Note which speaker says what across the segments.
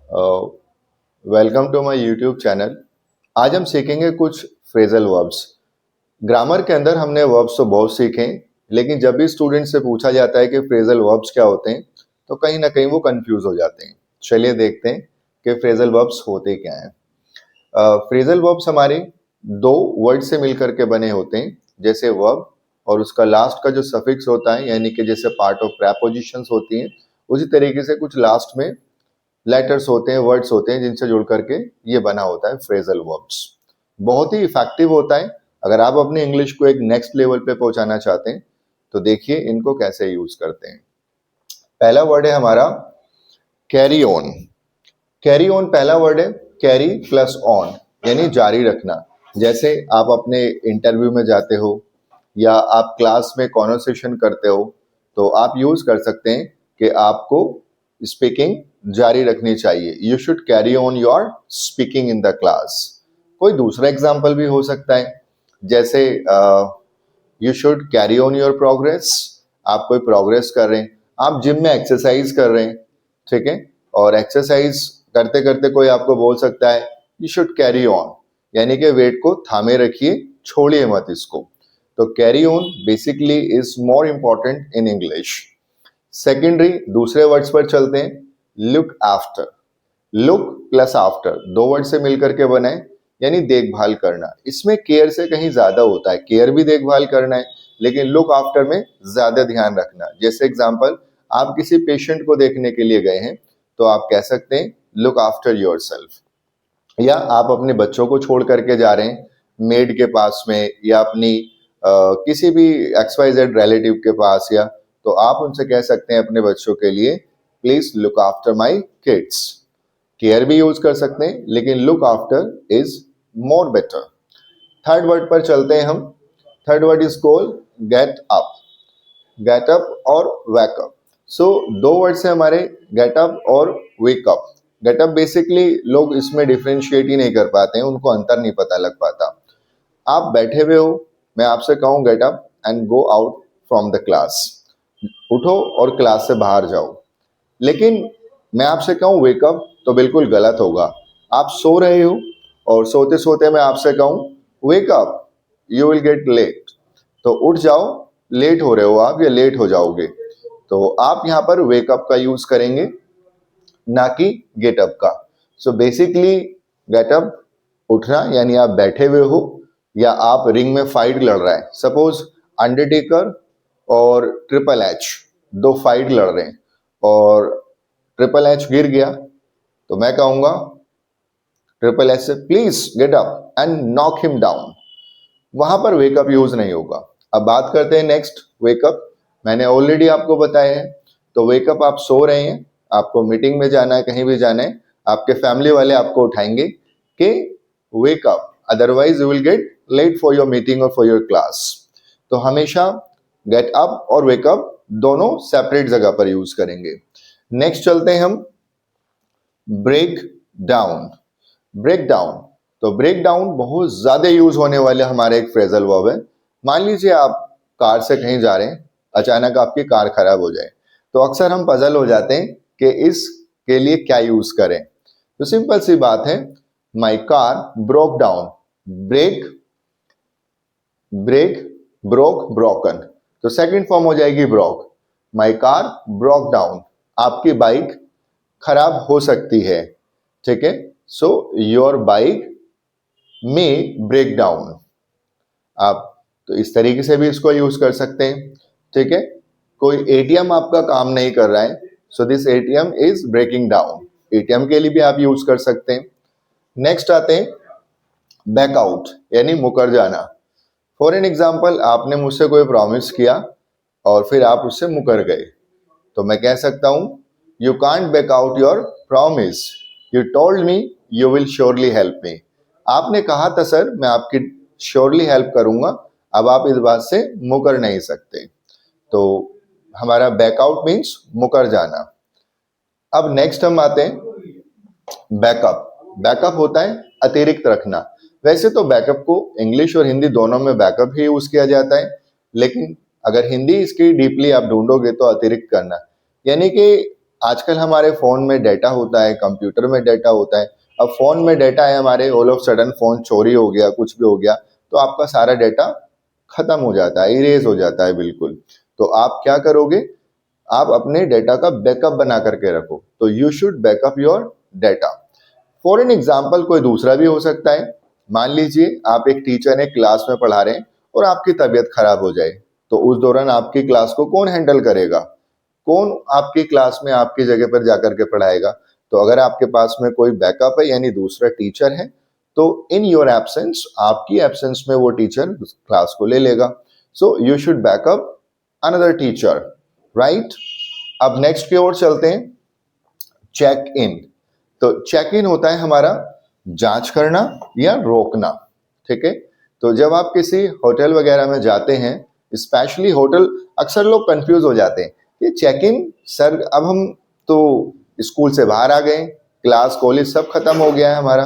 Speaker 1: Welcome to my YouTube channel. आज हम सीखेंगे कुछ फ्रेजल वर्ब्स। ग्रामर के अंदर हमने वर्ब्स तो बहुत सीखे हैं, लेकिन जब भी स्टूडेंट से पूछा जाता है कि फ्रेजल वर्ब्स क्या होते हैं तो कहीं ना कहीं वो कंफ्यूज हो जाते हैं। चलिए देखते हैं कि फ्रेजल वर्ब्स होते क्या हैं। फ्रेजल वर्ब्स हमारे दो वर्ड से मिलकर के बने होते हैं, जैसे वर्ब और उसका लास्ट का जो सफिक्स होता है, यानी कि जैसे पार्ट ऑफ प्रेपोजिशंस होती हैं, उसी तरीके से कुछ लास्ट में लेटर्स होते हैं, वर्ड्स होते हैं जिनसे जुड़ करके ये बना होता है फ्रेजल वर्ब्स। बहुत ही इफेक्टिव होता है अगर आप अपने इंग्लिश को एक नेक्स्ट लेवल पे पहुंचाना चाहते हैं। तो देखिए इनको कैसे यूज करते हैं। पहला वर्ड है हमारा कैरी ऑन। कैरी ऑन पहला वर्ड है, कैरी प्लस ऑन यानी जारी रखना। जैसे आप अपने इंटरव्यू में जाते हो या आप क्लास में कॉन्वर्सेशन करते हो तो आप यूज कर सकते हैं कि आपको स्पीकिंग जारी रखनी चाहिए। You should carry on your speaking in the class. कोई दूसरा एग्जाम्पल भी हो सकता है, जैसे you should carry on your progress. आप कोई प्रोग्रेस कर रहे हैं, आप जिम में एक्सरसाइज कर रहे हैं, ठीक है, और एक्सरसाइज करते करते कोई आपको बोल सकता है यू शुड कैरी ऑन, यानी कि वेट को थामे रखिए, छोड़िए मत इसको। तो carry on basically is more important in English. Secondary दूसरे वर्ड्स पर चलते हैं, look after. Look plus after दो वर्ड से मिलकर के बने, यानी देखभाल करना। इसमें केयर से कहीं ज्यादा होता है, केयर भी देखभाल करना है लेकिन लुक आफ्टर में ज्यादा ध्यान रखना। जैसे एग्जांपल, आप किसी पेशेंट को देखने के लिए गए हैं तो आप कह सकते हैं लुक आफ्टर योरसेल्फ। या आप अपने बच्चों को छोड़ करके जा रहे हैं मेड के पास में या अपनी किसी भी XYZ रिलेटिव के पास, या तो आप उनसे कह सकते हैं अपने बच्चों के लिए please look after my kids. Care भी यूज कर सकते हैं लेकिन look after is more better. Third word पर चलते हैं हम। Third word is called get up. Gate up और वेकअप। सो दो वर्ड से हमारे, गेट अप और वेकअप। गेट अप बेसिकली लोग इसमें डिफ्रेंशिएट ही नहीं कर पाते हैं, उनको अंतर नहीं पता लग पाता। आप बैठे हुए हो, मैं आपसे कहूँ get up and go out from the class, उठो और क्लास से बाहर जाओ। लेकिन मैं आपसे कहूँ वेकअप तो बिल्कुल गलत होगा। आप सो रहे हो और सोते सोते मैं आपसे कहूँ wake up, you will get late, तो उठ जाओ, लेट हो रहे हो आप या लेट हो जाओगे। तो आप यहाँ पर वेकअप का यूज करेंगे, ना कि गेटअप का। सो बेसिकली गेटअप उठना, यानी आप बैठे हुए हो या आप रिंग में फाइट लड़ रहा है। सपोज अंडरटेकर और ट्रिपल एच दो फाइट लड़ रहे हैं और ट्रिपल एच गिर गया, तो मैं कहूंगा ट्रिपल एच से please get up and knock him down. वहां पर वेकअप यूज नहीं होगा। अब बात करते हैं नेक्स्ट, वेकअप। मैंने ऑलरेडी आपको बताया है। तो वेकअप, आप सो रहे हैं, आपको मीटिंग में जाना है, कहीं भी जाना है, आपके फैमिली वाले आपको उठाएंगे कि wake up, otherwise you will get late for your meeting और फॉर योर क्लास। तो हमेशा गेट अप और वेकअप दोनों सेपरेट जगह पर यूज करेंगे। नेक्स्ट चलते हैं हम, ब्रेक डाउन। ब्रेक डाउन, तो ब्रेक डाउन बहुत ज्यादा यूज होने वाले हमारे एक फ्रेजल वर्ब है। मान लीजिए आप कार से कहीं जा रहे हैं, अचानक आपकी कार खराब हो जाए, तो अक्सर हम पजल हो जाते हैं कि इसके लिए क्या यूज करें। तो सिंपल सी बात है, my car broke down. Break, break, broke, broken, तो सेकंड फॉर्म हो जाएगी broke. My car broke down, आपकी बाइक खराब हो सकती है, ठीक है। सो योर बाइक में ब्रेक डाउन। आप तो इस तरीके से भी इसको यूज कर सकते हैं, ठीक है। कोई एटीएम आपका काम नहीं कर रहा है, so this ATM is breaking down. ATM के लिए भी आप यूज कर सकते हैं। नेक्स्ट आते हैं बैकआउट, यानी मुकर जाना। फॉर एन एग्जाम्पल, आपने मुझसे कोई प्रॉमिस किया और फिर आप उससे मुकर गए, तो मैं कह सकता हूं you can't back out your promise, you told me you will surely help me. आपने कहा था सर मैं आपकी श्योरली हेल्प करूंगा, अब आप इस बात से मुकर नहीं सकते। तो हमारा बैकआउट मीन्स मुकर जाना। अब नेक्स्ट हम आते हैं बैकअप। बैकअप होता है अतिरिक्त रखना। वैसे तो बैकअप को इंग्लिश और हिंदी दोनों में बैकअप ही यूज किया जाता है, लेकिन अगर हिंदी इसकी डीपली आप ढूंढोगे तो अतिरिक्त करना, यानी कि आजकल हमारे फ़ोन में डाटा होता है, कंप्यूटर में डाटा होता है। अब फ़ोन में डाटा है हमारे, ऑल ऑफ सडन फ़ोन चोरी हो गया, कुछ भी हो गया, तो आपका सारा डाटा खत्म हो जाता है, इरेज़ हो जाता है बिल्कुल। तो आप क्या करोगे? आप अपने डाटा का बैकअप बना करके रखो। तो you should backup your data. For an example कोई दूसरा भी हो सकता है। मान लीजिए आप एक टीचर हैं, क्लास में पढ़ा रहे हैं और आपकी तबीयत खराब हो जाए, तो उस दौरान आपकी क्लास को कौन हैंडल करेगा? कौन आपकी क्लास में आपकी जगह पर जाकर के पढ़ाएगा? तो अगर आपके पास में कोई बैकअप है यानी दूसरा टीचर है, तो इन योर एब्सेंस, आपकी एब्सेंस में वो टीचर क्लास को ले लेगा। So you should backup another teacher, right? अब नेक्स्ट की ओर चलते हैं, चेक इन। तो चेक इन होता है हमारा जांच करना या रोकना, ठीक है? तो जब आप किसी होटल वगैरह में जाते हैं, स्पेशली होटल, अक्सर लोग कंफ्यूज हो जाते हैं, ये चेक इन सर, अब हम तो स्कूल से बाहर आ गए, क्लास कॉलेज सब खत्म हो गया है हमारा,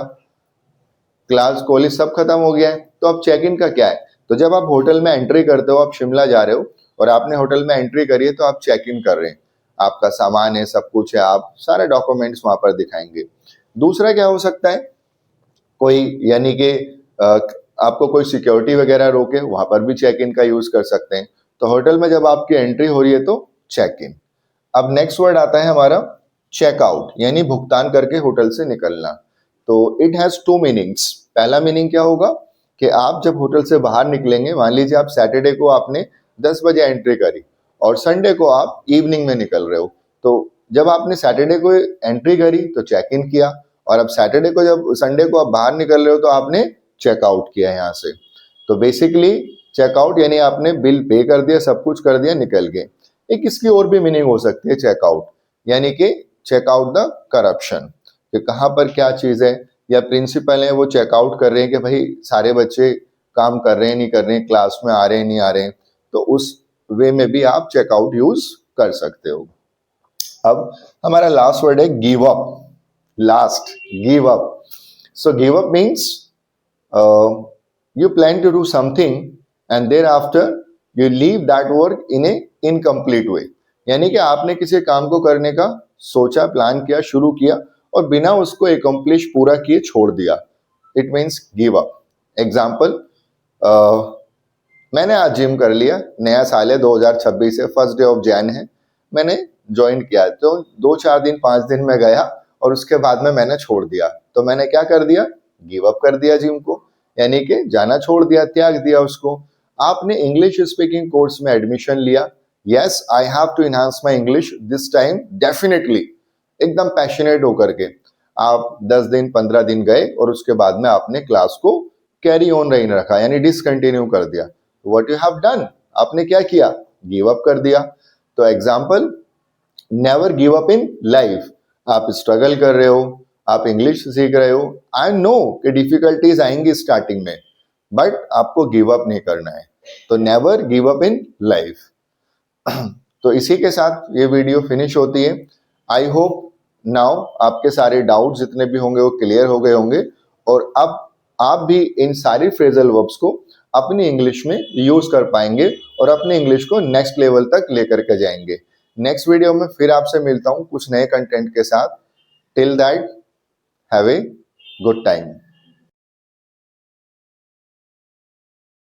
Speaker 1: क्लास कॉलेज सब खत्म हो गया है, तो अब चेक इन का क्या है? तो जब आप होटल में एंट्री करते हो, आप शिमला जा रहे हो और आपने होटल में एंट्री करी है, तो आप चेक इन कर रहे हैं, आपका सामान है, सब कुछ है, आप सारे डॉक्यूमेंट्स वहां पर दिखाएंगे। दूसरा क्या हो सकता है? कोई यानी कि आपको कोई सिक्योरिटी वगैरह रोके, वहां पर भी चेक इन का यूज कर सकते हैं। तो होटल में जब आपकी एंट्री हो रही है तो चेक इन। अब नेक्स्ट वर्ड आता है हमारा चेकआउट, यानी भुगतान करके होटल से निकलना। तो इट हैज टू मीनिंग्स। पहला मीनिंग क्या होगा कि आप जब होटल से बाहर निकलेंगे, मान लीजिए आप सैटरडे को आपने 10 बजे एंट्री करी और संडे को आप इवनिंग में निकल रहे हो, तो जब आपने सैटरडे को एंट्री करी तो चेक इन किया, और अब सैटरडे को जब संडे को आप बाहर निकल रहे हो तो आपने चेकआउट किया यहाँ से। तो बेसिकली चेकआउट यानी आपने बिल पे कर दिया, सब कुछ कर दिया, निकल गए। एक इसकी और भी मीनिंग हो सकती है चेकआउट, यानी कि चेकआउट द करप्शन, कि कहाँ पर क्या चीज़ है, या प्रिंसिपल है वो चेकआउट कर रहे हैं कि भाई सारे बच्चे काम कर रहे हैं नहीं कर रहे हैं, क्लास में आ रहे हैं नहीं आ रहे हैं, तो उस वे में भी आप चेकआउट यूज कर सकते हो। अब हमारा लास्ट वर्ड है give up. Last, give up. So give up means you plan to do something and thereafter you leave that work in a incomplete way, यानी कि आपने किसी काम को करने का सोचा, प्लान किया, शुरू किया और बिना उसको एकम्प्लिश पूरा किए छोड़ दिया, it means give up. Example, मैंने आज जिम कर लिया, नया साल है 2026 है, फर्स्ट डे ऑफ जैन है, मैंने ज्वाइन किया, तो 2-4 दिन 5 दिन में गया और उसके बाद में मैंने छोड़ दिया, तो मैंने क्या कर दिया? गिव अप कर दिया जिम को, यानी कि जाना छोड़ दिया, त्याग दिया उसको। आपने इंग्लिश स्पीकिंग कोर्स में एडमिशन लिया, yes I have to enhance my English this time, definitely, एकदम पैशनेट होकर के आप 10 दिन 15 दिन गए और उसके बाद में आपने क्लास को कैरी ऑन नहीं रखा, यानी डिसकंटिन्यू कर दिया। व्हाट यू हैव डन, आपने क्या किया? गिव अप कर दिया। तो example, never give up in life. आप स्ट्रगल कर रहे हो, आप इंग्लिश सीख रहे हो, आई नो कि डिफिकल्टीज आएंगी स्टार्टिंग में, बट आपको गिव अप नहीं करना है। तो never give up in life. तो इसी के साथ ये वीडियो फिनिश होती है। आई होप नाउ आपके सारे डाउट्स जितने भी होंगे वो क्लियर हो गए होंगे, और अब आप भी इन सारी फ्रेजल वर्ब्स को अपनी इंग्लिश में यूज कर पाएंगे और अपनी इंग्लिश को नेक्स्ट लेवल तक लेकर के जाएंगे। नेक्स्ट वीडियो में फिर आपसे मिलता हूँ कुछ नए कंटेंट के साथ। Till that, have a good time.